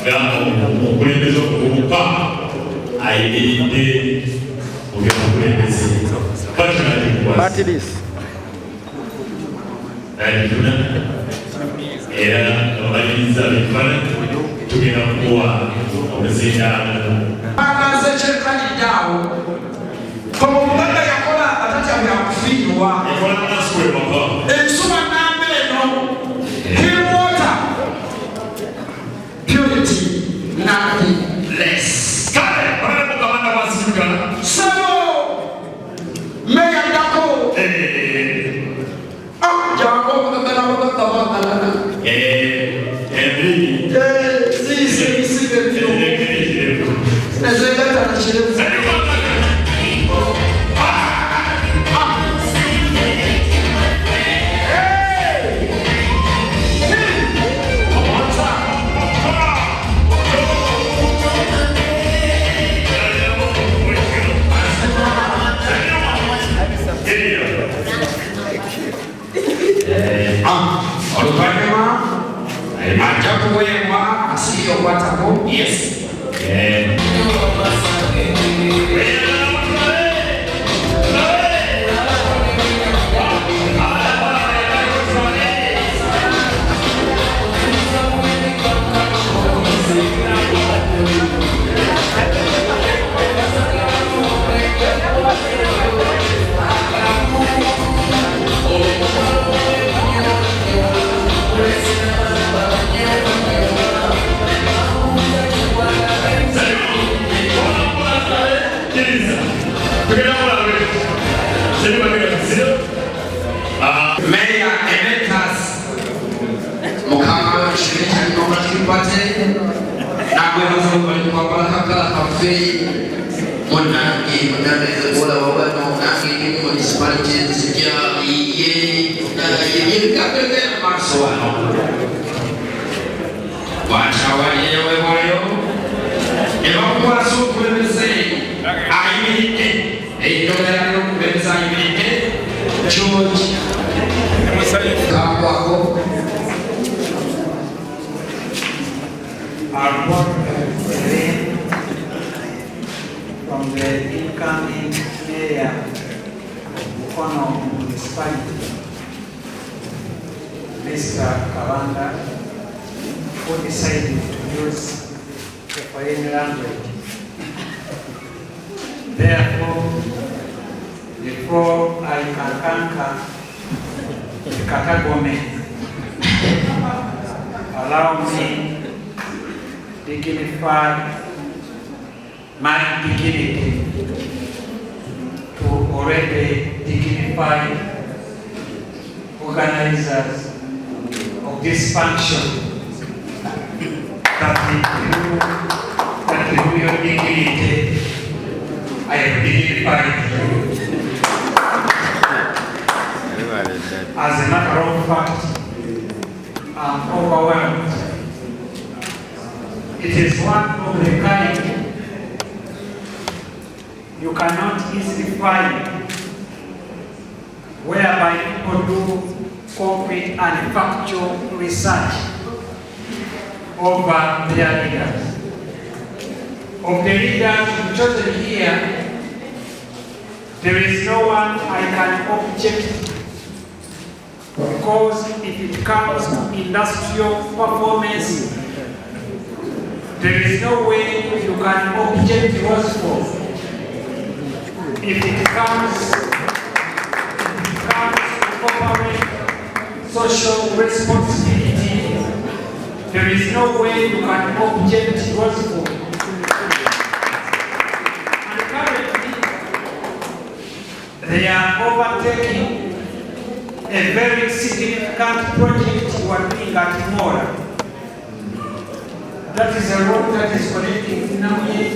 omukulembeze okubuka ayimiridde mu byomukulembeze era obaliriza bifaananyi tugenda kukuwa omuzindaalo agaze kyekaniddeawo omuganda yakola atatya byakufiirwa ensuba namba eno clean water purity nothing less kale olabeko Kabanda bwasitukana sabo meyaddako jangu okugagala bagagabagalana ziise ebisibe byo ezegatana kirevu oluvanyuma ajja kuweebwa asiri okwatako yes Meya Emeritus Mukama Shirika Democratic Party nagwebaza kwambala kakala kafe munange munange bola wabano nange municipality zijja yebikapege amaso wano wachawaliyewe boyo ebakukwasa okulembeze ayimiridde eidogera lyokulembeza ayimiridde George Kabwako our work from the incoming mayor of Mukono Municipality, Mr. Kabanda, who decided to use the foreign language. Therefore, before I can conquer the Katagome, allow me to dignify my dignity to already dignify organizers of this function that through your dignity I have dignified you. As a matter of fact, I'm overwhelmed. It is one of the kind you cannot easily find, whereby people do concrete and factual research over their leaders. Of the leaders chosen here, there is no one I can object, because if it comes to industrial performance, there is no way you can object Roscoe. If it comes to corporate social responsibility, there is no way you can object Roscoe. And currently, they are overtaking a very significant project you are doing at Mora. That is a road that is connecting Namuye